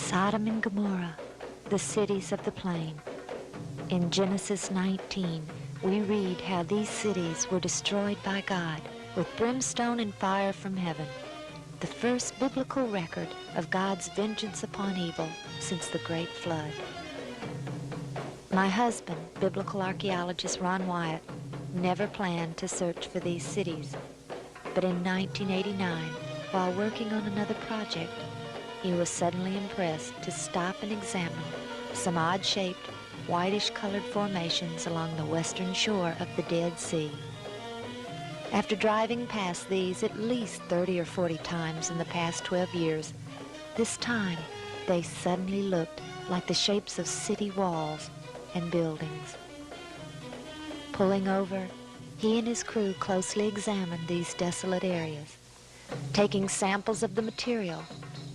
Sodom and Gomarrah, the cities of the plain. In Genesis 19, we read how these cities were destroyed by God with brimstone and fire from heaven, the first biblical record of God's vengeance upon evil since the Great Flood. My husband, biblical archaeologist Ron Wyatt, never planned to search for these cities, but in 1989, while working on another project, he was suddenly impressed to stop and examine some odd-shaped, whitish-colored formations along the western shore of the Dead Sea. After driving past these at least 30 or 40 times in the past 12 years, this time they suddenly looked like the shapes of city walls and buildings. Pulling over, he and his crew closely examined these desolate areas. Taking samples of the material,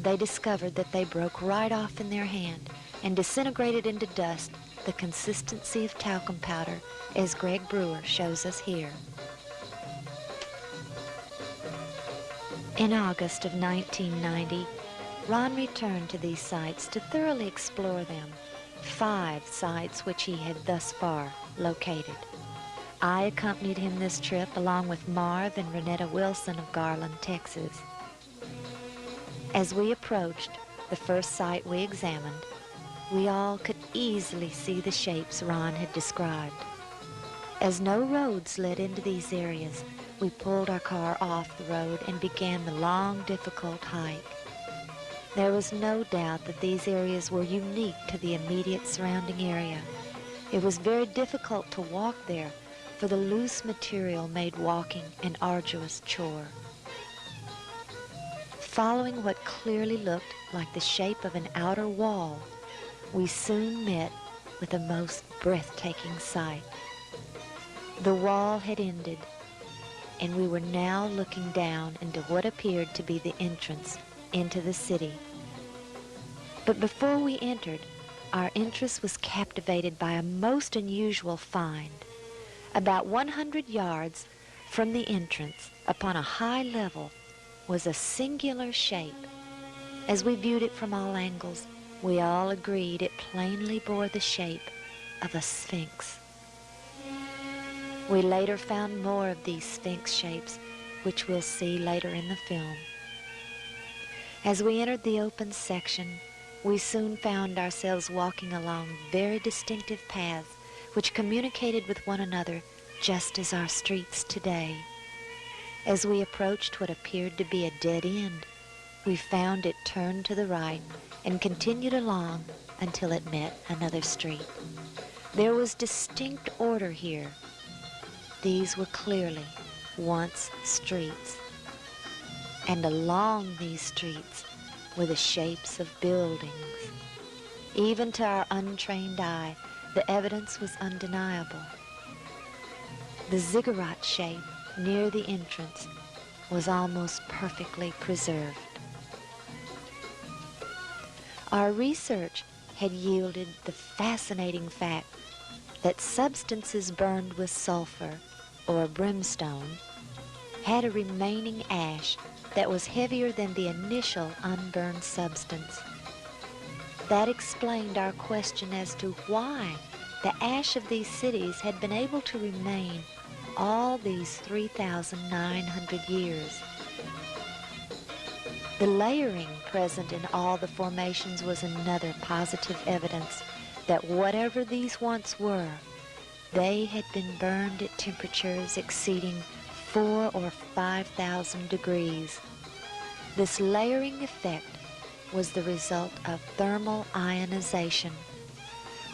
they discovered that they broke right off in their hand and disintegrated into dust the consistency of talcum powder, as Greg Brewer shows us here. In August of 1990, Ron returned to these sites to thoroughly explore them, 5 sites which he had thus far located. I accompanied him this trip along with Marv and Renetta Wilson of Garland, Texas. As we approached the first site we examined, we all could easily see the shapes Ron had described. As no roads led into these areas, we pulled our car off the road and began the long, difficult hike. There was no doubt that these areas were unique to the immediate surrounding area. It was very difficult to walk there, for the loose material made walking an arduous chore. Following what clearly looked like the shape of an outer wall, we soon met with a most breathtaking sight. The wall had ended, and we were now looking down into what appeared to be the entrance into the city. But before we entered, our interest was captivated by a most unusual find. About 100 yards from the entrance, upon a high level, was a singular shape. As we viewed it from all angles, we all agreed it plainly bore the shape of a sphinx. We later found more of these sphinx shapes, which we'll see later in the film. As we entered the open section, we soon found ourselves walking along very distinctive paths which communicated with one another just as our streets today. As we approached what appeared to be a dead end, we found it turned to the right and continued along until it met another street. There was distinct order here. These were clearly once streets, and along these streets were the shapes of buildings. Even to our untrained eye, the evidence was undeniable. The ziggurat shape near the entrance was almost perfectly preserved. Our research had yielded the fascinating fact that substances burned with sulfur or brimstone had a remaining ash that was heavier than the initial unburned substance. That explained our question as to why the ash of these cities had been able to remain all these 3,900 years. The layering present in all the formations was another positive evidence that whatever these once were, they had been burned at temperatures exceeding 4,000 or 5,000 degrees. This layering effect was the result of thermal ionization.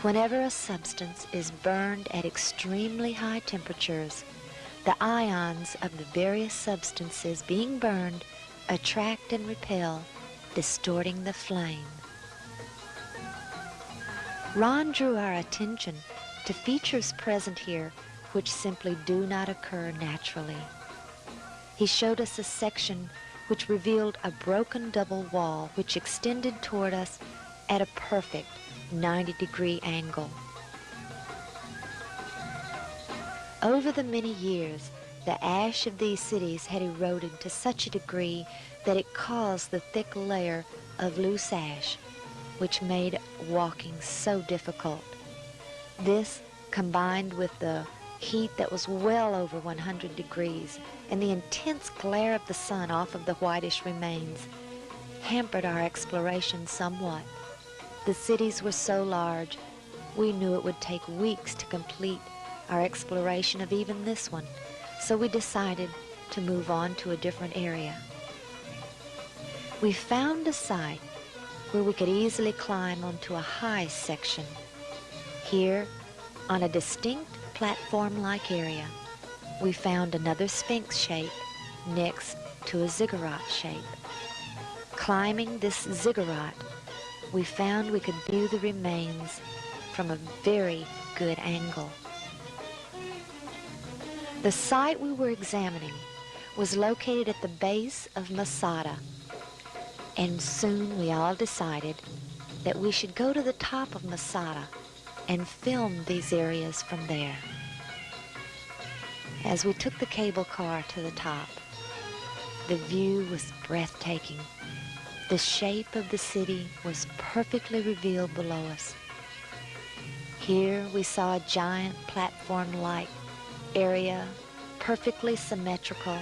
Whenever a substance is burned at extremely high temperatures, the ions of the various substances being burned attract and repel, distorting the flame. Ron drew our attention to features present here which simply do not occur naturally. He showed us a section which revealed a broken double wall which extended toward us at a perfect 90-degree angle. Over the many years, the ash of these cities had eroded to such a degree that it caused the thick layer of loose ash which made walking so difficult. This, combined with the heat that was well over 100 degrees and the intense glare of the sun off of the whitish remains, hampered our exploration somewhat. The cities were so large, we knew it would take weeks to complete our exploration of even this one, so we decided to move on to a different area. We found a site where we could easily climb onto a high section. Here, on a distinct platform-like area, we found another sphinx shape next to a ziggurat shape. Climbing this ziggurat, we found we could view the remains from a very good angle. The site we were examining was located at the base of Masada, and soon we all decided that we should go to the top of Masada and film these areas from there. As we took the cable car to the top, the view was breathtaking. The shape of the city was perfectly revealed below us. Here we saw a giant platform-like area, perfectly symmetrical,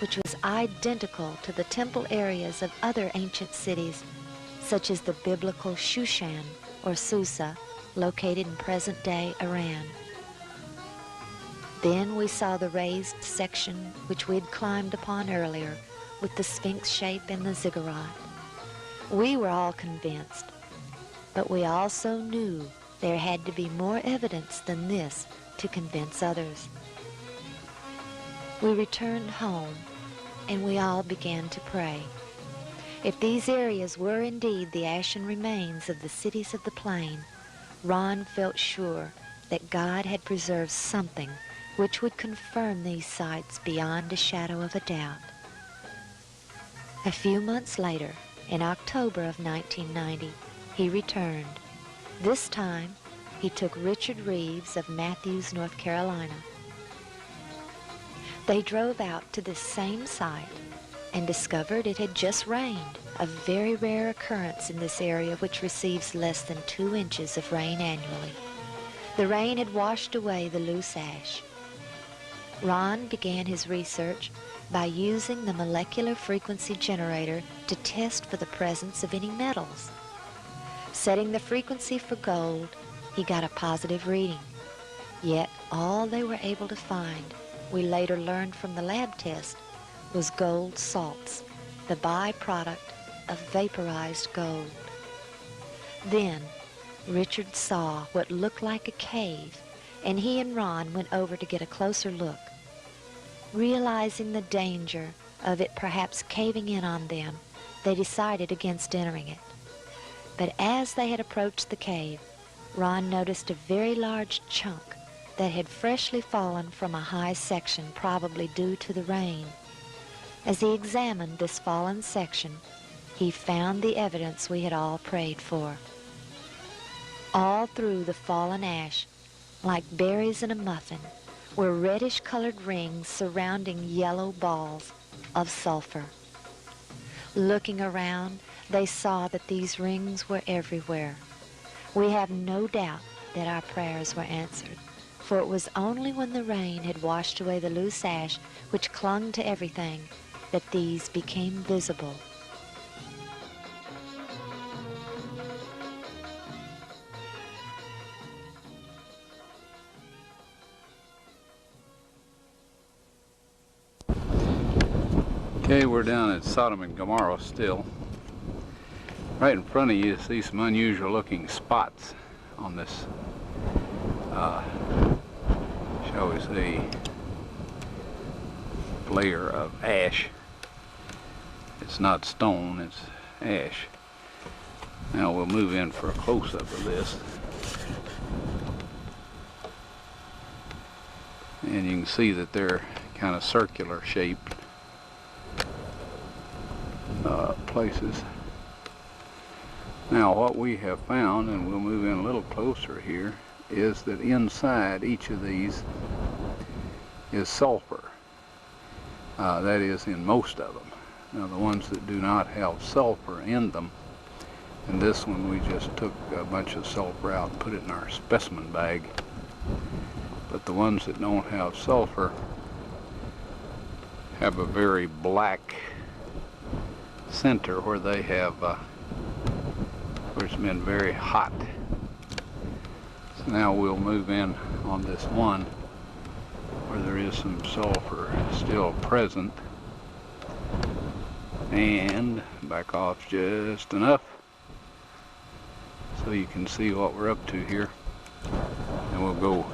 which was identical to the temple areas of other ancient cities, such as the biblical Shushan or Susa, located in present-day Iran. Then we saw the raised section which we had climbed upon earlier, with the sphinx shape and the ziggurat. We were all convinced, but we also knew there had to be more evidence than this to convince others. We returned home, and we all began to pray. If these areas were indeed the ashen remains of the cities of the plain, Ron felt sure that God had preserved something which would confirm these sites beyond a shadow of a doubt. A few months later, in October of 1990, he returned. This time, he took Richard Reeves of Matthews, North Carolina. They drove out to this same site and discovered it had just rained, a very rare occurrence in this area which receives less than 2 inches of rain annually. The rain had washed away the loose ash. Ron began his research by using the molecular frequency generator to test for the presence of any metals. Setting the frequency for gold, he got a positive reading. Yet all they were able to find, we later learned from the lab test, was gold salts, the byproduct of vaporized gold. Then Richard saw what looked like a cave, and he and Ron went over to get a closer look. Realizing the danger of it perhaps caving in on them, they decided against entering it. But as they had approached the cave, Ron noticed a very large chunk that had freshly fallen from a high section, probably due to the rain. As he examined this fallen section, he found the evidence we had all prayed for. All through the fallen ash, like berries in a muffin, were reddish-colored rings surrounding yellow balls of sulfur. Looking around, they saw that these rings were everywhere. We have no doubt that our prayers were answered, for it was only when the rain had washed away the loose ash which clung to everything that these became visible. Okay, we're down at Sodom and Gomarrah still. Right in front of you see some unusual looking spots on this, shall we say, layer of ash. It's not stone, it's ash. Now we'll move in for a close-up of this. And you can see that they're kind of circular shaped places. Now what we have found, and we'll move in a little closer here, is that inside each of these is sulfur. That is in most of them. Now the ones that do not have sulfur in them And this one we just took a bunch of sulfur out and put it in our specimen bag. But the ones that don't have sulfur have a very black center where they have, where it's been very hot. So now we'll move in on this one where there is some sulfur still present, and back off just enough so you can see what we're up to here, and we'll go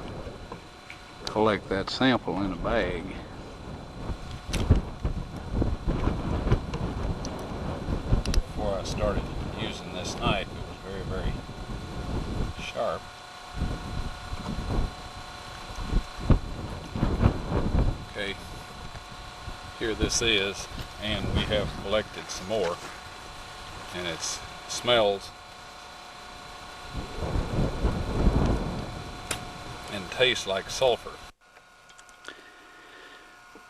collect that sample in a bag. Before I started using this knife, it was very, very sharp. Okay, here this is, and we have collected some more, and it smells and tastes like sulfur.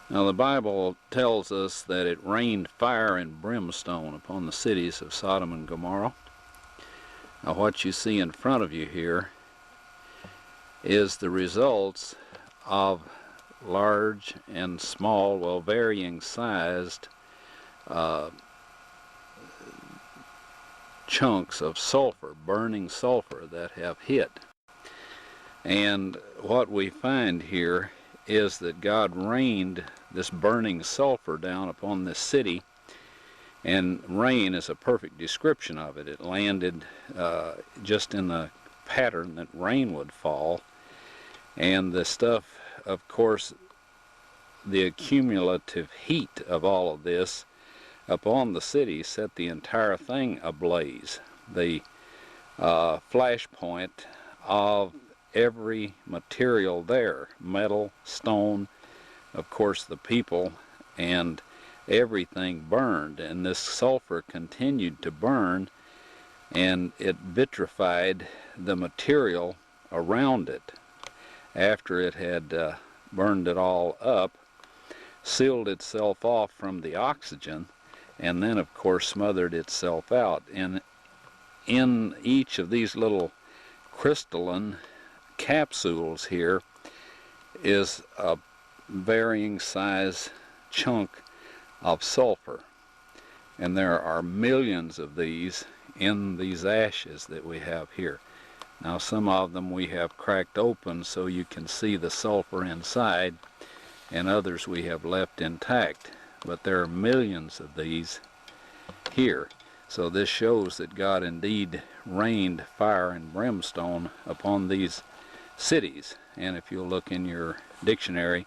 Now the Bible tells us that it rained fire and brimstone upon the cities of Sodom and Gomorrah. Now what you see in front of you here is the results of large and small, well, varying sized chunks of sulfur, burning sulfur that have hit. And what we find here is that God rained this burning sulfur down upon this city, and rain is a perfect description of it. It landed just in the pattern that rain would fall, and the stuff, of course, the accumulative heat of all of this upon the city set the entire thing ablaze. The flash point of every material there, metal, stone, of course the people, and everything burned, and this sulfur continued to burn, and it vitrified the material around it after it had burned it all up, sealed itself off from the oxygen, and then of course smothered itself out. And in each of these little crystalline capsules here is a varying size chunk of sulfur, and there are millions of these in these ashes that we have here. Now some of them we have cracked open so you can see the sulfur inside, and others we have left intact, but there are millions of these here. So this shows that God indeed rained fire and brimstone upon these cities. And if you'll look in your dictionary,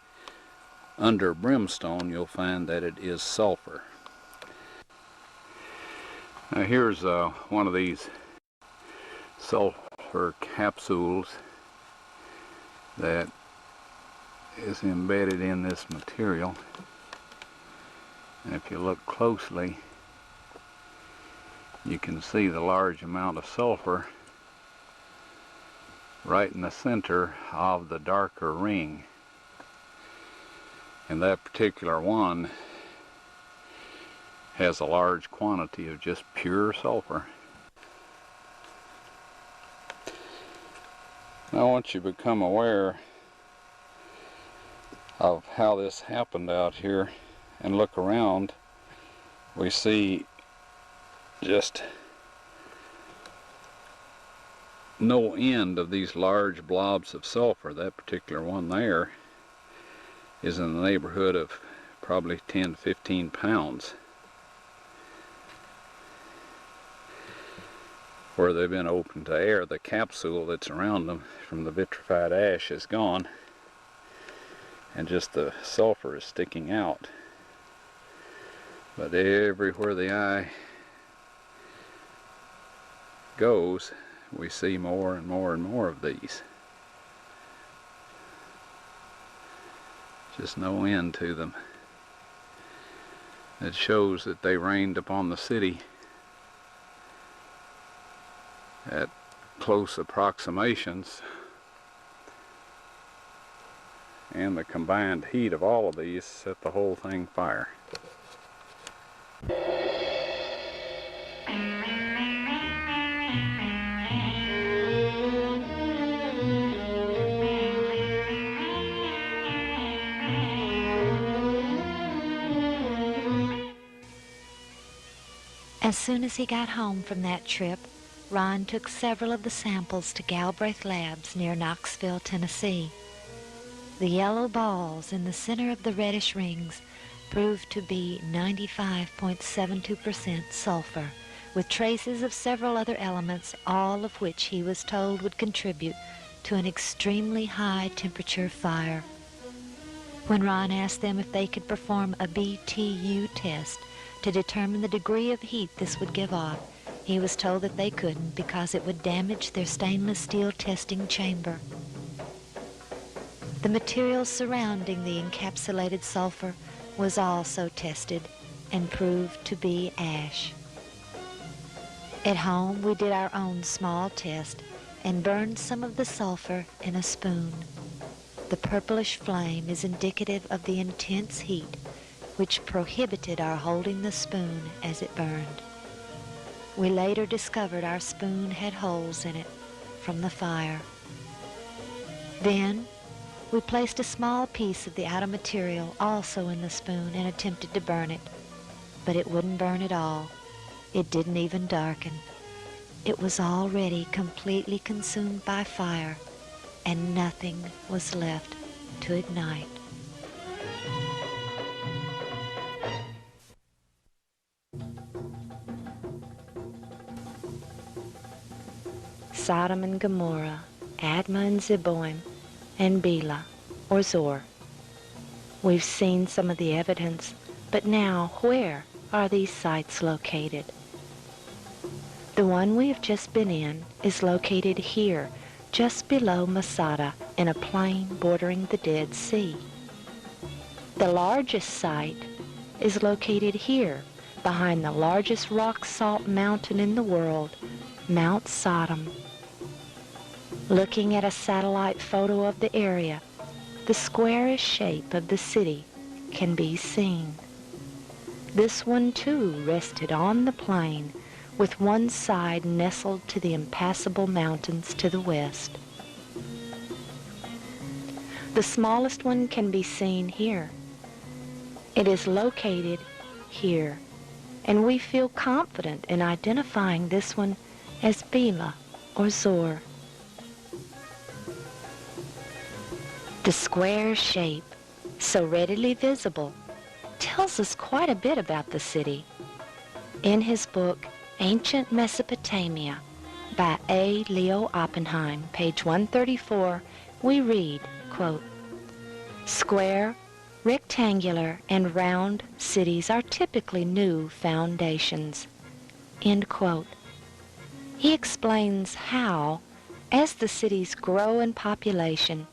under brimstone you'll find that it is sulfur. Now here's one of these sulfur capsules that is embedded in this material, and if you look closely you can see the large amount of sulfur right in the center of the darker ring, and that particular one has a large quantity of just pure sulfur. Now once you become aware of how this happened out here and look around, we see just no end of these large blobs of sulfur. That particular one there is in the neighborhood of probably 10 to 15 pounds. Where they've been open to air, the capsule that's around them from the vitrified ash is gone, and just the sulfur is sticking out. But everywhere the eye goes, we see more and more and more of these. Just no end to them. It shows that they rained upon the city at close approximations, and the combined heat of all of these set the whole thing fire. As soon as he got home from that trip, Ron took several of the samples to Galbraith Labs near Knoxville, Tennessee. The yellow balls in the center of the reddish rings proved to be 95.72% sulfur, with traces of several other elements, all of which he was told would contribute to an extremely high temperature fire. When Ron asked them if they could perform a BTU test to determine the degree of heat this would give off, he was told that they couldn't because it would damage their stainless steel testing chamber. The material surrounding the encapsulated sulfur was also tested and proved to be ash. At home, we did our own small test and burned some of the sulfur in a spoon. The purplish flame is indicative of the intense heat, which prohibited our holding the spoon as it burned. We later discovered our spoon had holes in it from the fire. Then, we placed a small piece of the outer material also in the spoon and attempted to burn it, but it wouldn't burn at all. It didn't even darken. It was already completely consumed by fire, and nothing was left to ignite. Sodom and Gomarrah, Admah and Zeboim, and Bela, or Zor. We've seen some of the evidence, but now where are these sites located? The one we have just been in is located here, just below Masada, in a plain bordering the Dead Sea. The largest site is located here, behind the largest rock salt mountain in the world, Mount Sodom. Looking at a satellite photo of the area, the squarish shape of the city can be seen. This one too rested on the plain, with one side nestled to the impassable mountains to the west. The smallest one can be seen here. It is located here, and we feel confident in identifying this one as Bela or Zor. The square shape, so readily visible, tells us quite a bit about the city. In his book, Ancient Mesopotamia, by A. Leo Oppenheim, page 134, we read, quote, "Square, rectangular, and round cities are typically new foundations." End quote. He explains how, as the cities grow in population,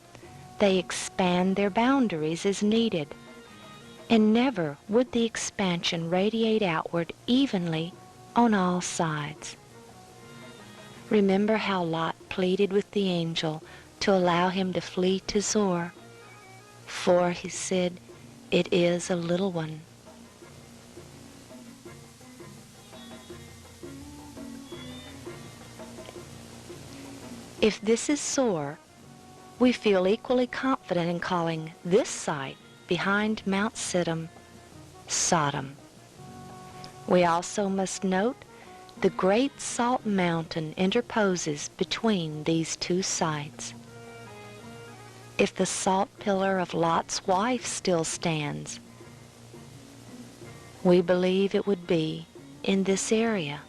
they expand their boundaries as needed, and never would the expansion radiate outward evenly on all sides. Remember how Lot pleaded with the angel to allow him to flee to Zor, for, he said, "It is a little one." If this is Zor, we feel equally confident in calling this site behind Mount Sodom, Sodom. We also must note the great salt mountain interposes between these two sites. If the salt pillar of Lot's wife still stands, we believe it would be in this area.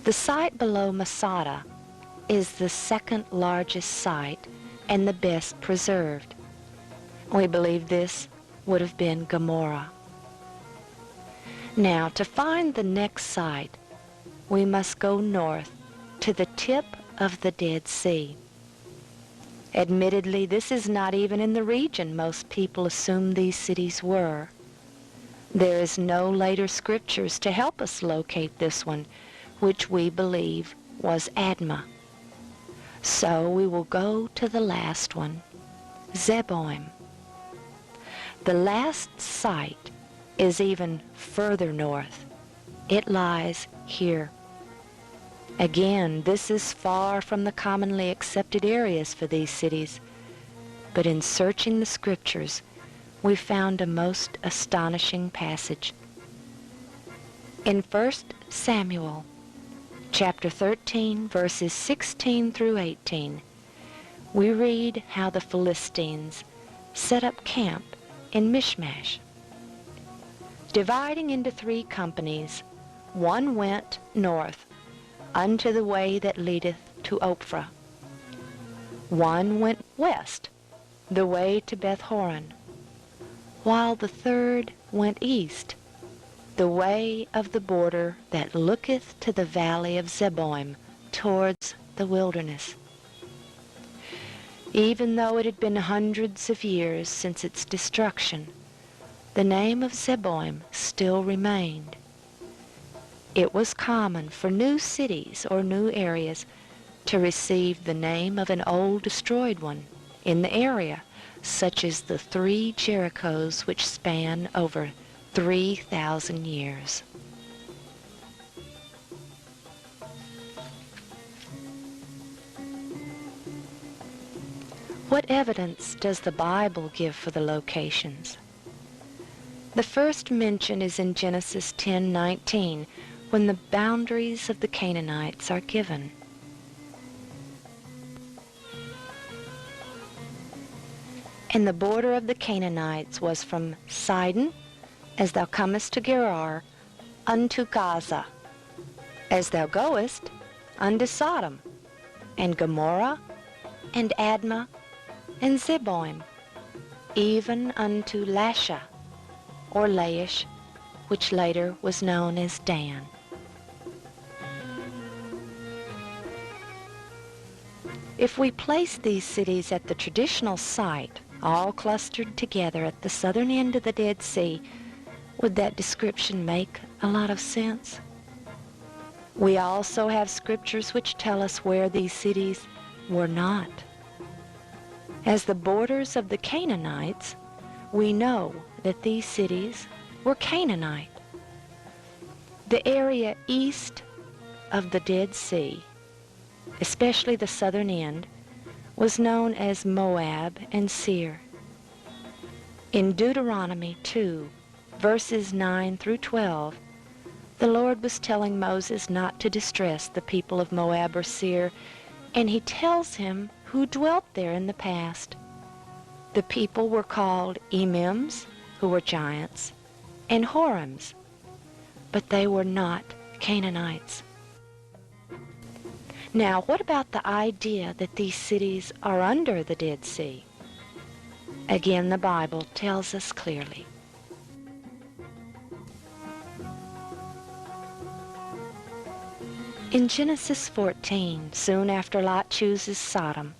The site below Masada is the second largest site and the best preserved. We believe this would have been Gomarrah. Now, to find the next site, we must go north to the tip of the Dead Sea. Admittedly, this is not even in the region most people assume these cities were. There is no later scriptures to help us locate this one, which we believe was Admah. So we will go to the last one, Zeboim. The last site is even further north. It lies here. Again, this is far from the commonly accepted areas for these cities, but in searching the scriptures, we found a most astonishing passage. In 1 Samuel, chapter 13, verses 16 through 18, we read how the Philistines set up camp in Michmash. Dividing into 3 companies, one went north unto the way that leadeth to Ophrah. One went west, the way to Beth-horon, while the 3rd went east, the way of the border that looketh to the valley of Zeboim, towards the wilderness. Even though it had been hundreds of years since its destruction, the name of Zeboim still remained. It was common for new cities or new areas to receive the name of an old destroyed one in the area, such as the 3 Jerichos which span over 3,000 years. What evidence does the Bible give for the locations? The first mention is in Genesis 10:19, when the boundaries of the Canaanites are given. And the border of the Canaanites was from Sidon, as thou comest to Gerar, unto Gaza, as thou goest, unto Sodom, and Gomarrah, and Admah, and Zeboim, even unto Lasha, or Laish, which later was known as Dan. If we place these cities at the traditional site, all clustered together at the southern end of the Dead Sea, would that description make a lot of sense? We also have scriptures which tell us where these cities were not. As the borders of the Canaanites, we know that these cities were Canaanite. The area east of the Dead Sea, especially the southern end, was known as Moab and Seir. In Deuteronomy 2, verses 9 through 12, the Lord was telling Moses not to distress the people of Moab or Seir, and he tells him who dwelt there in the past. The people were called Emims, who were giants, and Horims, but they were not Canaanites. Now, what about the idea that these cities are under the Dead Sea? Again, the Bible tells us clearly. In Genesis 14, soon after Lot chooses Sodom,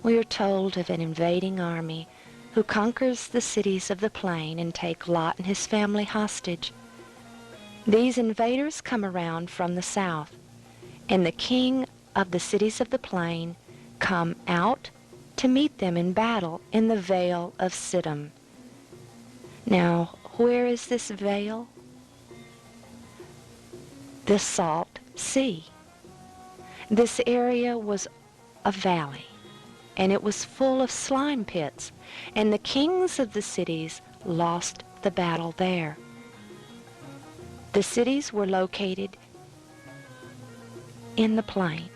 we are told of an invading army who conquers the cities of the plain and take Lot and his family hostage. These invaders come around from the south, and the king of the cities of the plain come out to meet them in battle in the Vale of Sodom. Now, where is this vale? The Salt Sea. This area was a valley, and it was full of slime pits, and the kings of the cities lost the battle there. The cities were located in the plain,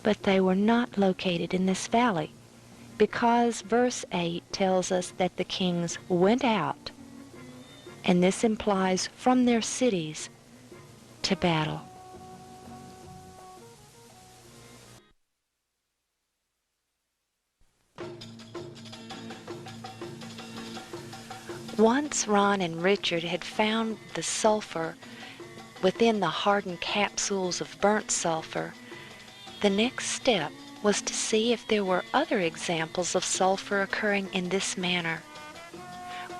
but they were not located in this valley, because verse 8 tells us that the kings went out, and this implies from their cities to battle. Once Ron and Richard had found the sulfur within the hardened capsules of burnt sulfur, the next step was to see if there were other examples of sulfur occurring in this manner.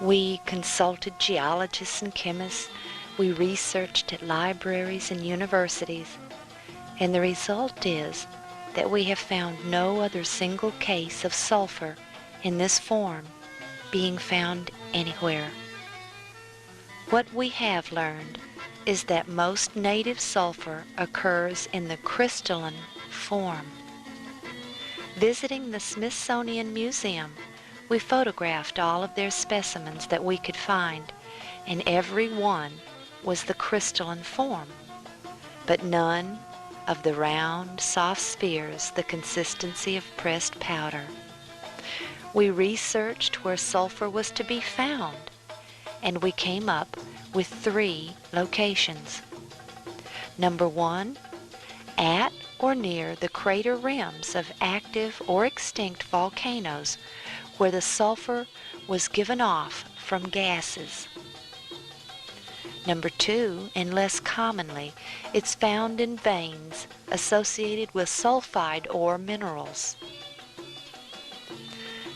We consulted geologists and chemists, we researched at libraries and universities, and the result is that we have found no other single case of sulfur in this form being found anywhere. What we have learned is that most native sulfur occurs in the crystalline form. Visiting the Smithsonian Museum, we photographed all of their specimens that we could find, and every one was the crystalline form, but none of the round, soft spheres the consistency of pressed powder. We researched where sulfur was to be found, and we came up with 3 locations. Number 1, at or near the crater rims of active or extinct volcanoes where the sulfur was given off from gases. Number 2, and less commonly, it's found in veins associated with sulfide ore minerals.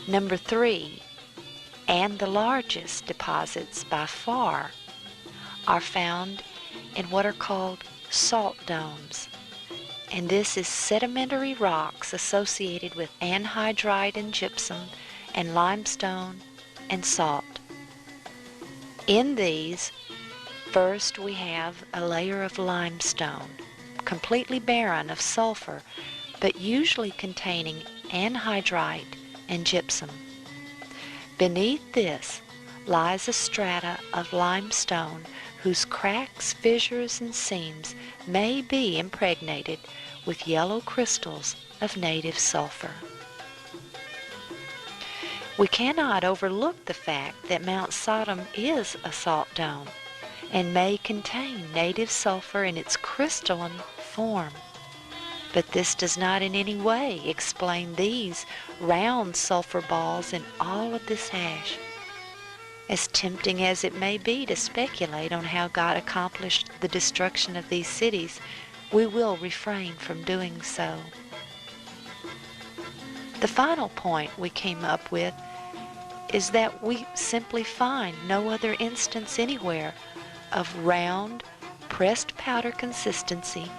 Number 3, and the largest deposits by far, are found in what are called salt domes, and this is sedimentary rocks associated with anhydrite and gypsum and limestone and salt. In these, first we have a layer of limestone, completely barren of sulfur, but usually containing anhydrite and gypsum. Beneath this lies a strata of limestone whose cracks, fissures, and seams may be impregnated with yellow crystals of native sulfur. We cannot overlook the fact that Mount Sodom is a salt dome and may contain native sulfur in its crystalline form. But this does not in any way explain these round sulfur balls in all of this ash. As tempting as it may be to speculate on how God accomplished the destruction of these cities, we will refrain from doing so. The final point we came up with is that we simply find no other instance anywhere of round, pressed powder consistency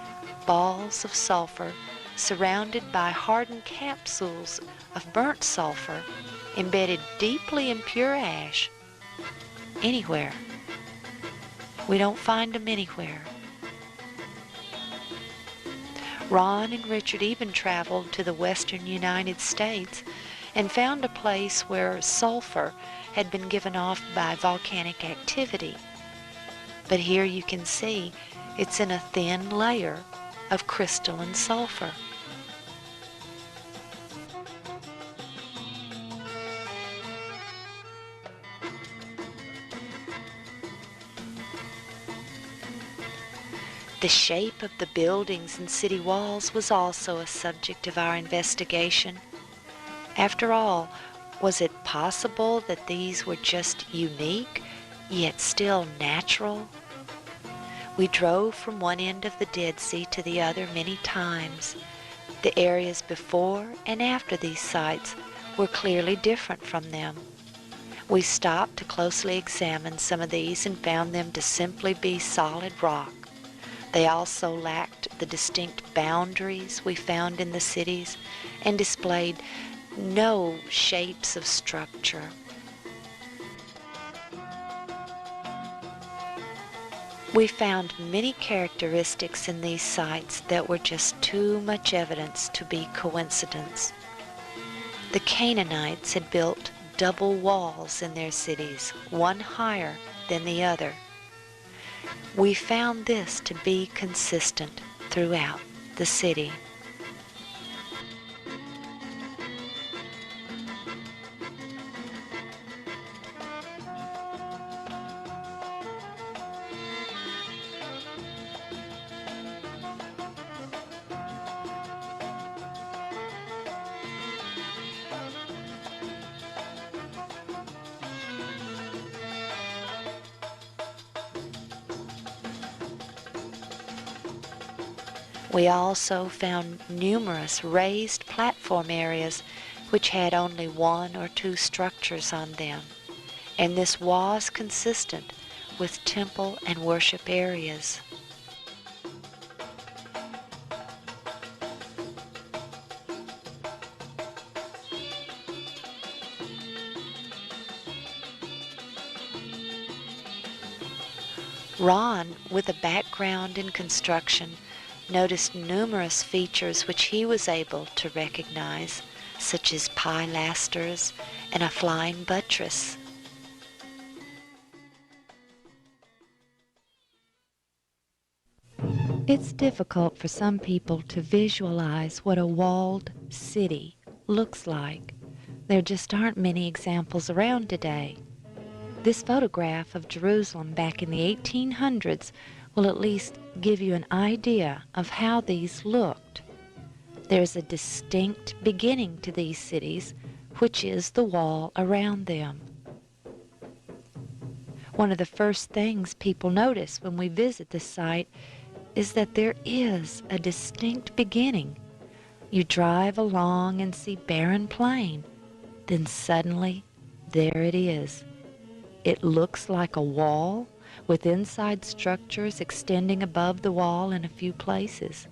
balls of sulfur surrounded by hardened capsules of burnt sulfur embedded deeply in pure ash anywhere. We don't find them anywhere. Ron and Richard even traveled to the western United States and found a place where sulfur had been given off by volcanic activity. But here you can see it's in a thin layer of crystalline sulfur. The shape of the buildings and city walls was also a subject of our investigation. After all, was it possible that these were just unique, yet still natural? We drove from one end of the Dead Sea to the other many times. The areas before and after these sites were clearly different from them. We stopped to closely examine some of these and found them to simply be solid rock. They also lacked the distinct boundaries we found in the cities and displayed no shapes of structure. We found many characteristics in these sites that were just too much evidence to be coincidence. The Canaanites had built double walls in their cities, one higher than the other. We found this to be consistent throughout the city. We also found numerous raised platform areas which had only 1 or 2 structures on them, and this was consistent with temple and worship areas. Ron, with a background in construction, noticed numerous features which he was able to recognize, such as pilasters and a flying buttress. It's difficult for some people to visualize what a walled city looks like. There just aren't many examples around today. This photograph of Jerusalem back in the 1800s will at least give you an idea of how these looked. There's a distinct beginning to these cities, which is the wall around them. One of the first things people notice when we visit this site is that there is a distinct beginning. You drive along and see barren plain, then suddenly there it is. It looks like a wall with inside structures extending above the wall in a few places.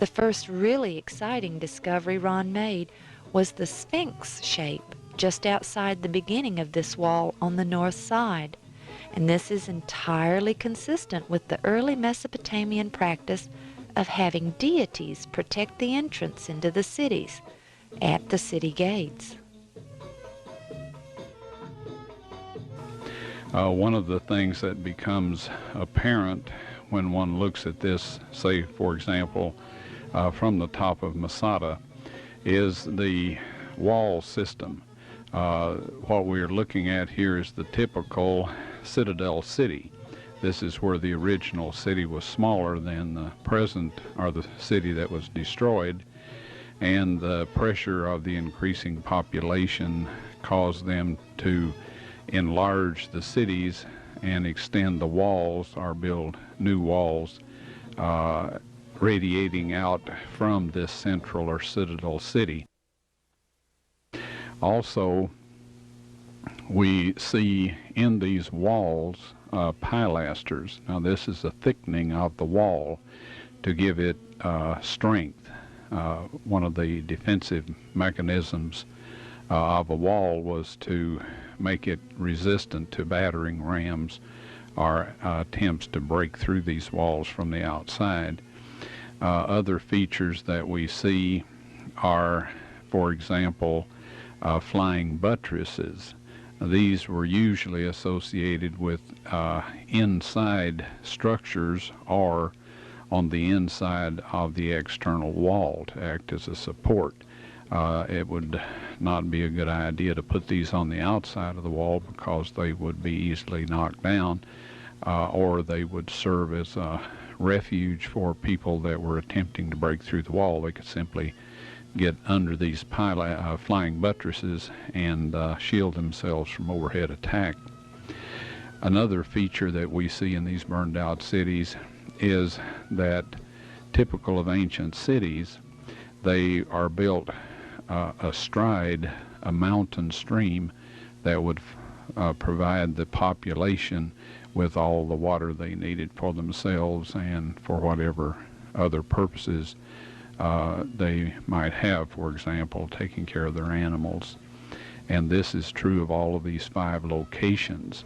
The first really exciting discovery Ron made was the Sphinx shape just outside the beginning of this wall on the north side. And this is entirely consistent with the early Mesopotamian practice of having deities protect the entrance into the cities at the city gates. One of the things that becomes apparent when one looks at this, say, for example, from the top of Masada, is the wall system. What we're looking at here is the typical citadel city. This is where the original city was smaller than the present, or the city that was destroyed, and the pressure of the increasing population caused them to enlarge the cities and extend the walls or build new walls, radiating out from this central or citadel city. Also, we see in these walls pilasters. Now this is a thickening of the wall to give it strength. One of the defensive mechanisms of a wall was to make it resistant to battering rams or attempts to break through these walls from the outside. Other features that we see are, for example, flying buttresses. These were usually associated with inside structures or on the inside of the external wall to act as a support. It would not be a good idea to put these on the outside of the wall because they would be easily knocked down, or they would serve as a refuge for people that were attempting to break through the wall. They could simply get under these flying buttresses and shield themselves from overhead attack. Another feature that we see in these burned out cities is that, typical of ancient cities, they are built astride a mountain stream that would provide the population with all the water they needed for themselves and for whatever other purposes they might have, for example, taking care of their animals. And this is true of all of these 5 locations.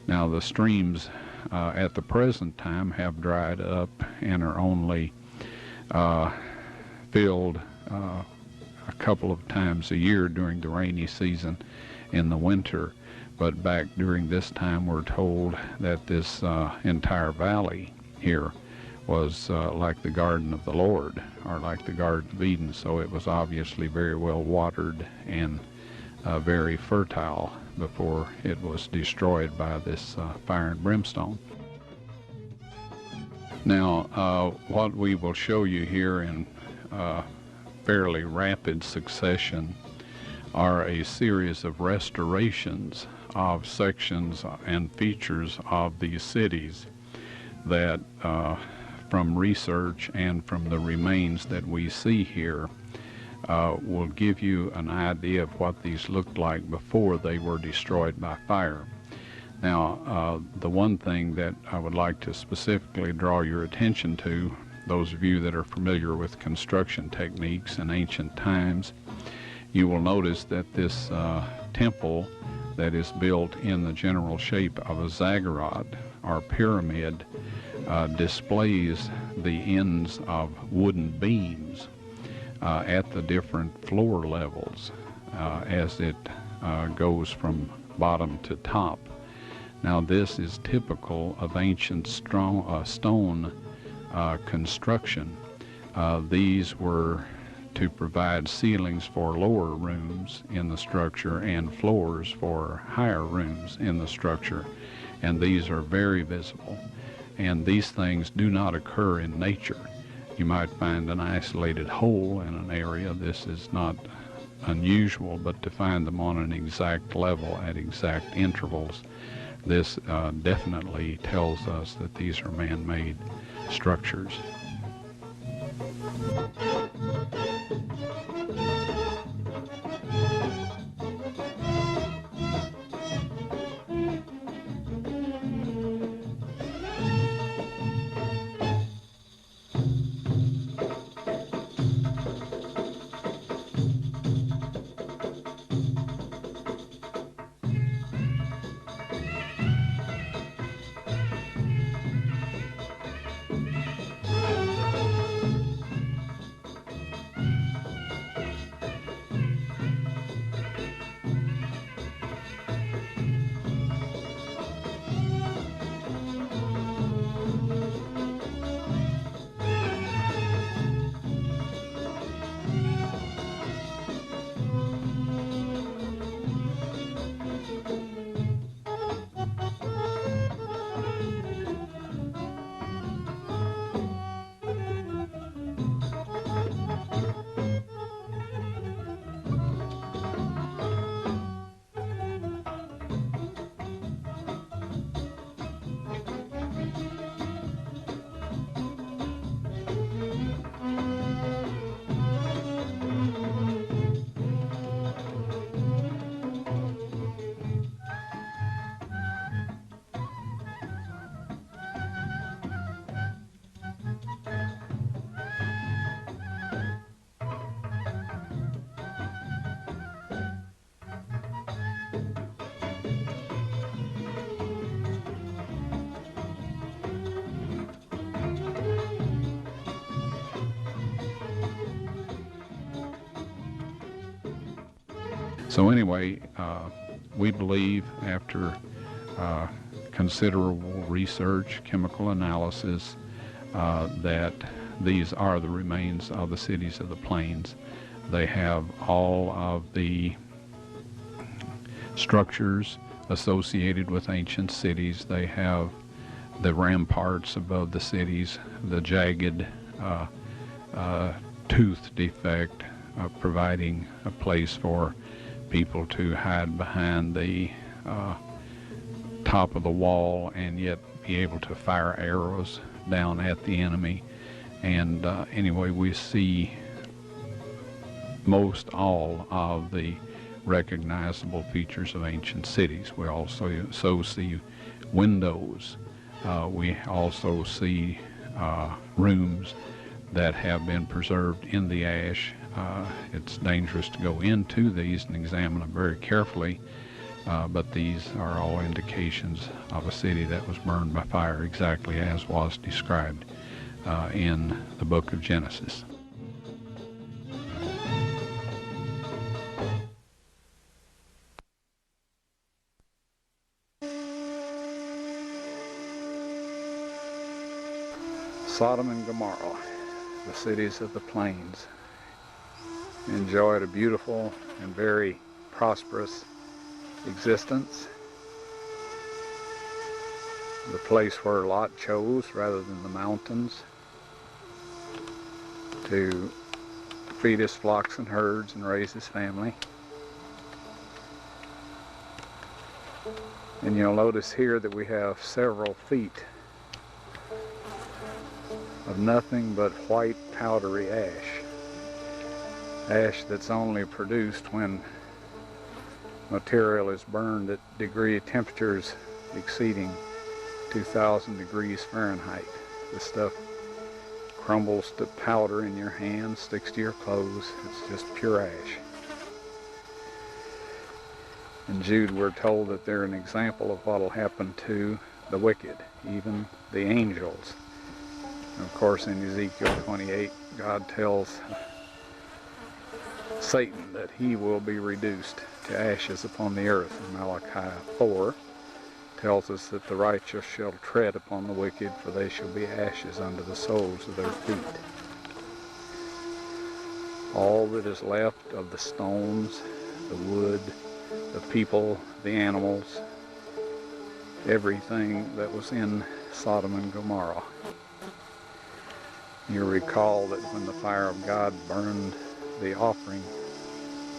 Now the streams at the present time have dried up and are only filled a couple of times a year during the rainy season in the winter. But back during this time, we're told that this entire valley here was like the Garden of the Lord, or like the Garden of Eden, so it was obviously very well watered and very fertile before it was destroyed by this fire and brimstone. Now, what we will show you here in fairly rapid succession are a series of restorations of sections and features of these cities that from research and from the remains that we see here will give you an idea of what these looked like before they were destroyed by fire. Now, the one thing that I would like to specifically draw your attention to, those of you that are familiar with construction techniques in ancient times, you will notice that this temple that is built in the general shape of a zaggurat or pyramid displays the ends of wooden beams at the different floor levels as it goes from bottom to top. Now, this is typical of ancient stone construction. These were to provide ceilings for lower rooms in the structure and floors for higher rooms in the structure, and these are very visible. And these things do not occur in nature. You might find an isolated hole in an area. This is not unusual, but to find them on an exact level at exact intervals, this definitely tells us that these are man-made structures. So anyway, we believe after considerable research, chemical analysis, that these are the remains of the cities of the plains. They have all of the structures associated with ancient cities. They have the ramparts above the cities, the jagged tooth defect, providing a place for people to hide behind the top of the wall and yet be able to fire arrows down at the enemy. And anyway, we see most all of the recognizable features of ancient cities. We also see windows. We also see rooms that have been preserved in the ash. It's dangerous to go into these and examine them very carefully, but these are all indications of a city that was burned by fire, exactly as was described in the book of Genesis. Sodom and Gomarrah, the cities of the plains, enjoyed a beautiful and very prosperous existence. The place where Lot chose, rather than the mountains, to feed his flocks and herds and raise his family. And you'll notice here that we have several feet of nothing but white powdery ash. Ash that's only produced when material is burned at degree temperatures exceeding 2,000 degrees Fahrenheit. This stuff crumbles to powder in your hand, sticks to your clothes. It's just pure ash. In Jude, we're told that they're an example of what will happen to the wicked, even the angels. And of course, in Ezekiel 28, God tells Satan that he will be reduced to ashes upon the earth. And Malachi 4 tells us that the righteous shall tread upon the wicked, for they shall be ashes under the soles of their feet. All that is left of the stones, the wood, the people, the animals, everything that was in Sodom and Gomorrah. You recall that when the fire of God burned the offering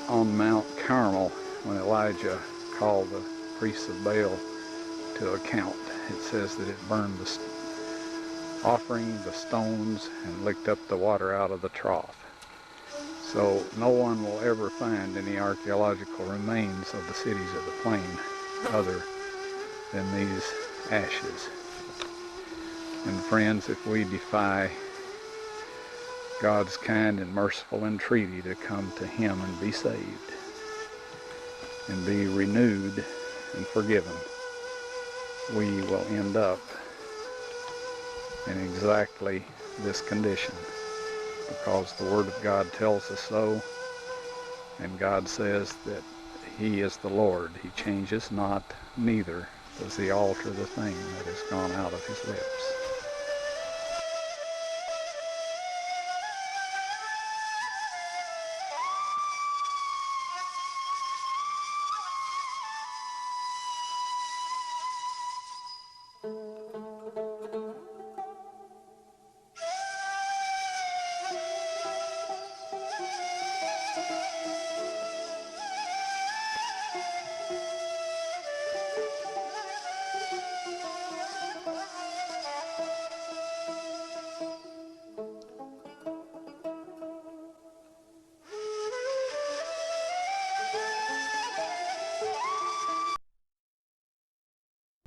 on Mount Carmel, when Elijah called the priests of Baal to account, it says that it burned the offering, the stones, and licked up the water out of the trough. So no one will ever find any archaeological remains of the cities of the plain other than these ashes. And friends, if we defy God's kind and merciful entreaty to come to Him and be saved and be renewed and forgiven, we will end up in exactly this condition, because the Word of God tells us so, and God says that He is the Lord. He changes not, neither does He alter the thing that has gone out of His lips.